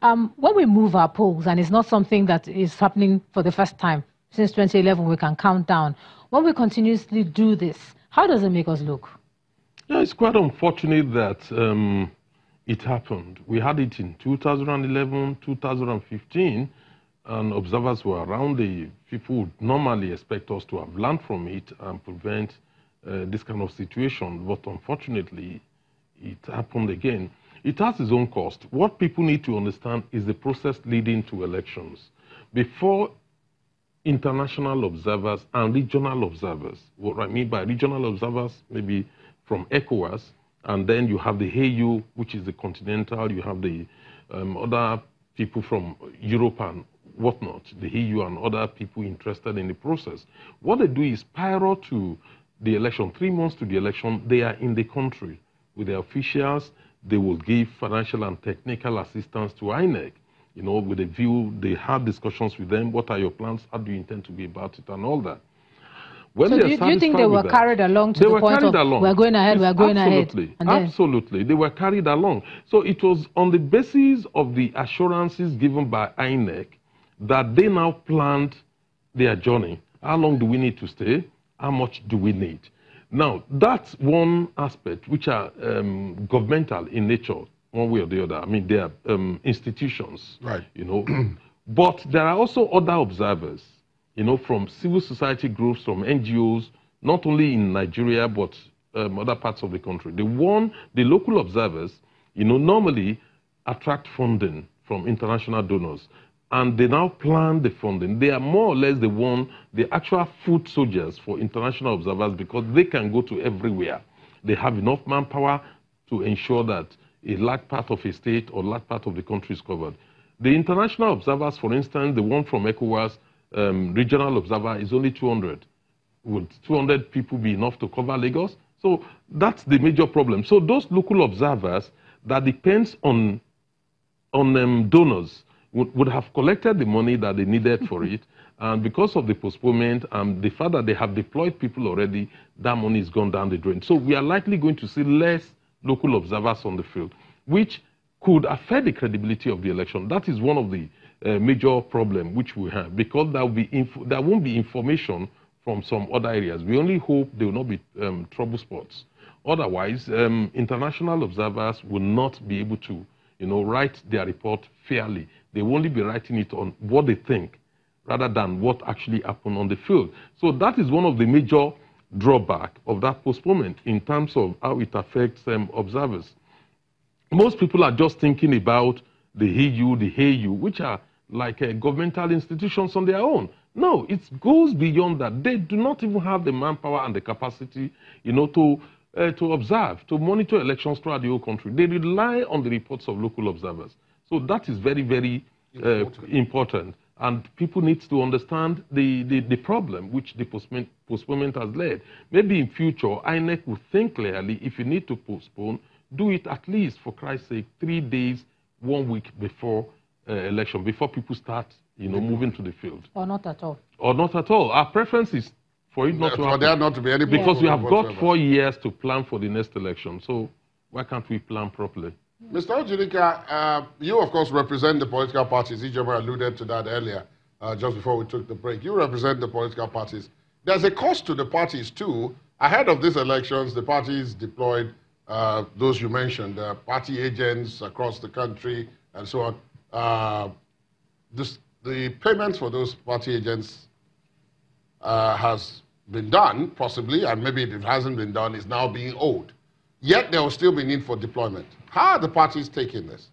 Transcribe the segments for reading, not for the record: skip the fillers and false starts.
When we move our polls, and it's not something that is happening for the first time since 2011, we can count down. When we continuously do this, how does it make us look? Yeah, it's quite unfortunate that it happened. We had it in 2011, 2015, and observers were around. The people would normally expect us to have learned from it and prevent this kind of situation, but unfortunately, it happened again. It has its own cost. What people need to understand is the process leading to elections. Before international observers and regional observers, what I mean by regional observers, maybe from ECOWAS, and then you have the AU, which is the continental, you have the other people from Europe and whatnot, the EU and other people interested in the process. What they do is prior to the election, 3 months to the election, they are in the country with their officials. They will give financial and technical assistance to INEC, you know, with a view. They have discussions with them. What are your plans? How do you intend to be about it and all that? When so do you think they were carried along to the point of we're going ahead, we're going ahead? Absolutely. They were carried along. So it was on the basis of the assurances given by INEC that they now planned their journey. How long do we need to stay? How much do we need? Now, that's one aspect which are governmental in nature, one way or the other. I mean, they are institutions, right? You know, but there are also other observers, you know, from civil society groups, from NGOs, not only in Nigeria, but other parts of the country. The local observers, you know, normally attract funding from international donors. And they now plan the funding. They are more or less the actual foot soldiers for international observers, because they can go to everywhere. They have enough manpower to ensure that a large part of a state or large part of the country is covered. The international observers, for instance, the one from ECOWAS, regional observer is only 200. Would 200 people be enough to cover Lagos? So that's the major problem. So those local observers that depends on donors would have collected the money that they needed for it, and because of the postponement and the fact that they have deployed people already, that money is gone down the drain. So we are likely going to see less local observers on the field, which could affect the credibility of the election. That is one of the major problems which we have, because there won't be information from some other areas. We only hope there will not be trouble spots. Otherwise, international observers will not be able to, you know, write their report fairly. They will only be writing it on what they think rather than what actually happened on the field. So that is one of the major drawbacks of that postponement in terms of how it affects observers. Most people are just thinking about the EU, the AU, which are like governmental institutions on their own. No, it goes beyond that. They do not even have the manpower and the capacity, you know, to observe, to monitor elections throughout the whole country. They rely on the reports of local observers. So that is very, very important. And people need to understand the problem which the postponement has led. Maybe in future, INEC will think clearly, if you need to postpone, do it at least, for Christ's sake, 3 days, 1 week before election, before people start, you know, moving to the field. Or not at all. Or not at all. Our preference is for it not to happen. For there not to be any problem. Because we have got 4 years to plan for the next election. So why can't we plan properly? Mr. Ojidika, you, of course, represent the political parties. Ijoma alluded to that earlier, just before we took the break. You represent the political parties. There's a cost to the parties, too. Ahead of these elections, the parties deployed those you mentioned, party agents across the country, and so on. The payments for those party agents has been done, possibly, and maybe if it hasn't been done, is now being owed. Yet there will still be need for deployment. How are the parties taking this?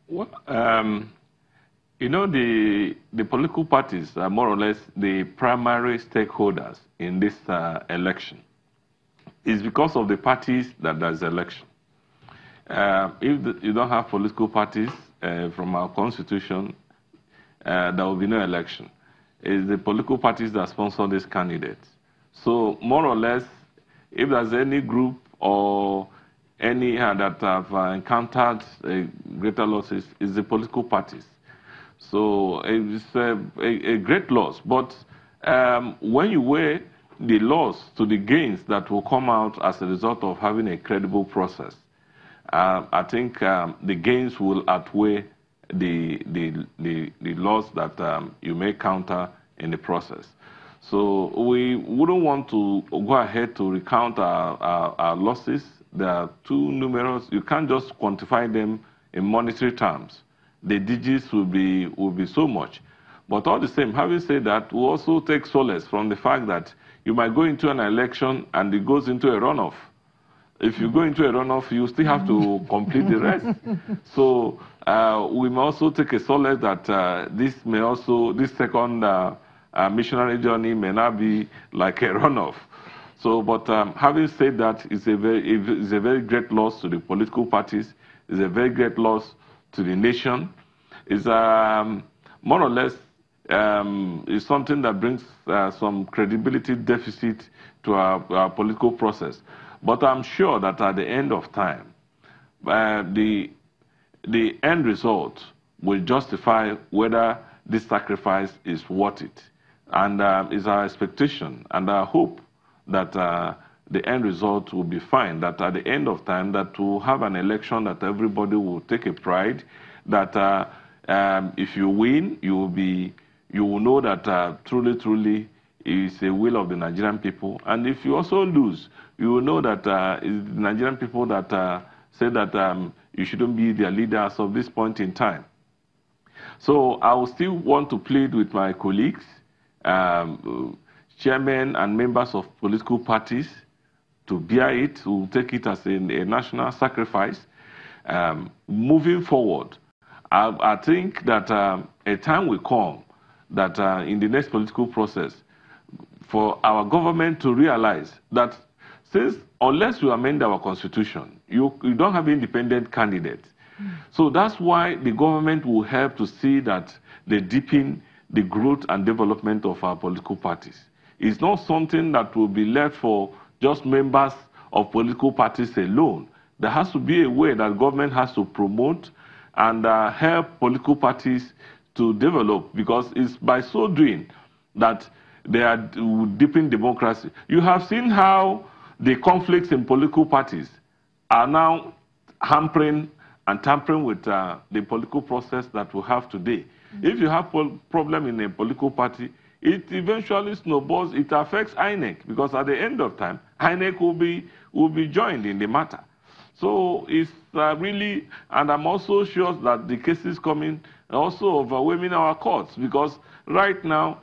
Well, you know, the political parties are more or less the primary stakeholders in this election. It's because of the parties that there's election. If you don't have political parties from our constitution, there will be no election. It's the political parties that sponsor these candidates. So more or less, if there's any group or any that have encountered greater losses, it's the political parties. So it's a great loss. But when you weigh the loss, to the gains that will come out as a result of having a credible process, I think the gains will outweigh the loss that you may counter in the process. So we wouldn't want to go ahead to recount our losses. They are too numerous. You can't just quantify them in monetary terms. The digits will be so much. But all the same, having said that, we also take solace from the fact that you might go into an election and it goes into a runoff. If you go into a runoff, you still have to complete the rest. So we may also take a solace that this second missionary journey may not be like a runoff. So, but having said that, it's a very great loss to the political parties. It's a very great loss to the nation. It's more or less is something that brings some credibility deficit to our political process. But I'm sure that at the end of time, the end result will justify whether this sacrifice is worth it. And it's our expectation and our hope that the end result will be fine, that at the end of time, that we'll have an election that everybody will take a pride, that if you win, you will know that truly it's a will of the Nigerian people. And if you also lose, you will know that it's the Nigerian people that say that you shouldn't be their leaders of this point in time. So I will still want to plead with my colleagues, chairmen and members of political parties, to bear it, to take it as a national sacrifice. Moving forward, I think that a time will come that in the next political process, for our government to realize that unless you amend our constitution, you don't have independent candidates. So that's why the government will help to see that they deepen the growth and development of our political parties. It's not something that will be left for just members of political parties alone. There has to be a way that government has to promote and help political parties to develop, because it's by so doing that they are deepening democracy. You have seen how the conflicts in political parties are now hampering and tampering with the political process that we have today. If you have a problem in a political party, it eventually snowballs. It affects INEC, because at the end of time, INEC will be joined in the matter. So it's really, and I'm also sure that the cases coming are also overwhelming our courts, because right now,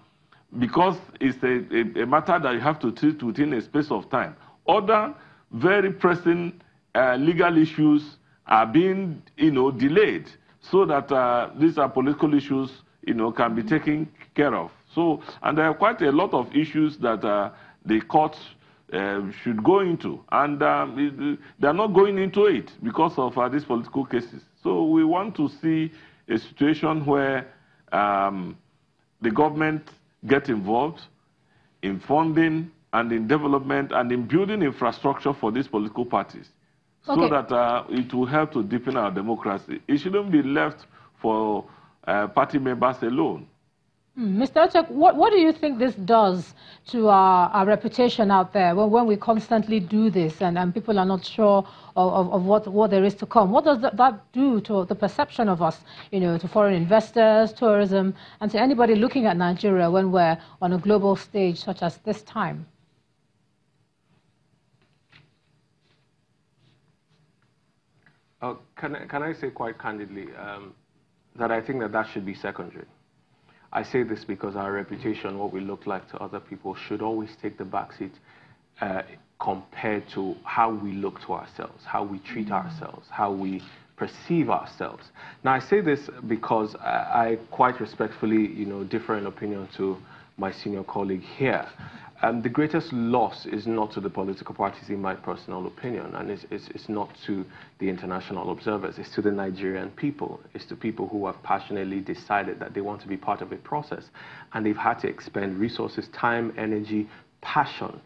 because it's a matter that you have to treat within a space of time, other very pressing legal issues are being, delayed, so that these are political issues, can be taken care of. So, and there are quite a lot of issues that the courts should go into, and they're not going into it because of these political cases. So we want to see a situation where the government get involved in funding and in development and in building infrastructure for these political parties, so that it will help to deepen our democracy. It shouldn't be left for party members alone. Mr. Ochek, what do you think this does to our reputation out there when we constantly do this and people are not sure of what there is to come? What does that do to the perception of us, to foreign investors, tourism, and to anybody looking at Nigeria when we're on a global stage such as this time? Can I say quite candidly that I think that should be secondary? I say this because our reputation, what we look like to other people, should always take the backseat compared to how we look to ourselves, how we treat ourselves, how we perceive ourselves. Now, I say this because I quite respectfully, differ in opinion to my senior colleague here. The greatest loss is not to the political parties, in my personal opinion, and it's not to the international observers. It's to the Nigerian people. It's to people who have passionately decided that they want to be part of a process, and they've had to expend resources, time, energy, passion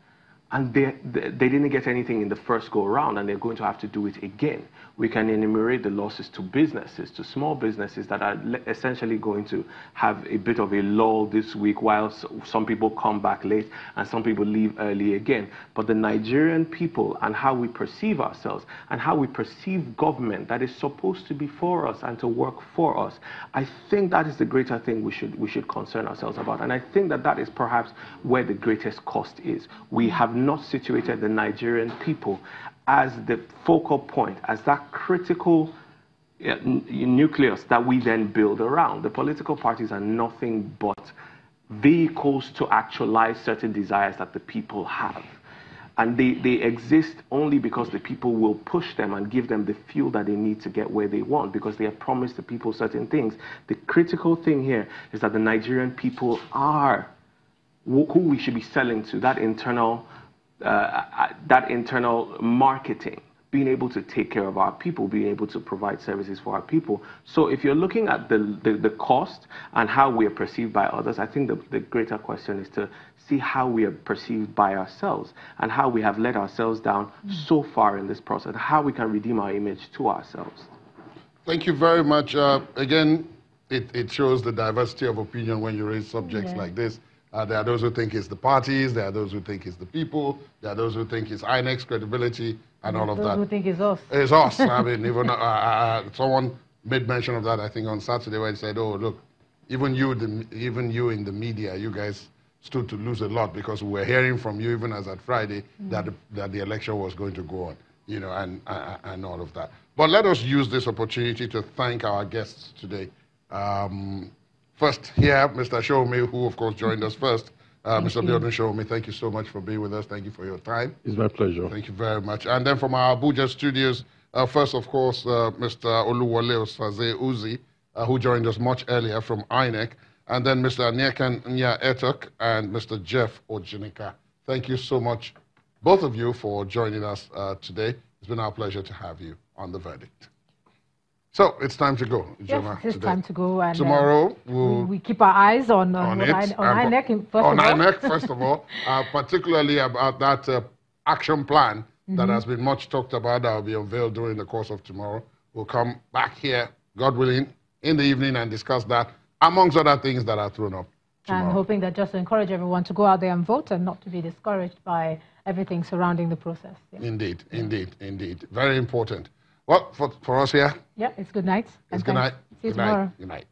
and they didn't get anything in the first go around, and they're going to have to do it again. We can enumerate the losses to businesses, to small businesses that are essentially going to have a bit of a lull this week while some people come back late and some people leave early again. But the Nigerian people and how we perceive ourselves and how we perceive government that is supposed to be for us and to work for us, I think that is the greater thing we should concern ourselves about. And I think that that is perhaps where the greatest cost is. We have not situated the Nigerian people as the focal point, as that critical nucleus that we then build around. The political parties are nothing but vehicles to actualize certain desires that the people have. And they exist only because the people will push them and give them the fuel that they need to get where they want, because they have promised the people certain things. The critical thing here is that the Nigerian people are who we should be selling to, that internal marketing, being able to take care of our people, being able to provide services for our people. So if you're looking at the cost and how we are perceived by others, I think the greater question is to see how we are perceived by ourselves and how we have let ourselves down so far in this process, how we can redeem our image to ourselves. Thank you very much. Again, it shows the diversity of opinion when you raise subjects like this. There are those who think it's the parties, there are those who think it's the people, there are those who think it's INEC's credibility and all of that. Those who think it's us. It's us. I mean, even someone made mention of that, I think, on Saturday, where he said, oh, look, even you in the media, you guys stood to lose a lot because we were hearing from you, even as at Friday, that the election was going to go on, you know, and all of that. But let us use this opportunity to thank our guests today. First here, Mr. Showme, who of course joined us first. Mr. Biodun Showme, thank you so much for being with us. Thank you for your time. It's my pleasure. Thank you very much. And then from our Abuja studios, first, of course, Mr. Oluwole Osaze Uzi, who joined us much earlier from INEC, and then Mr. Nyekan Nya Etok and Mr. Jeff Ojinika. Thank you so much, both of you, for joining us today. It's been our pleasure to have you on The Verdict. So it's time to go, Gemma. Yes, it's time to go. And tomorrow we keep our eyes on INEC first of all, particularly about that action plan that has been much talked about, that will be unveiled during the course of tomorrow. We'll come back here, God willing, in the evening and discuss that, amongst other things that are thrown up tomorrow. And hoping that just to encourage everyone to go out there and vote and not to be discouraged by everything surrounding the process. Yeah. Indeed, indeed, indeed. Very important. Well, for us here. Yeah, it's good night. It's good night. See you tomorrow. Good night.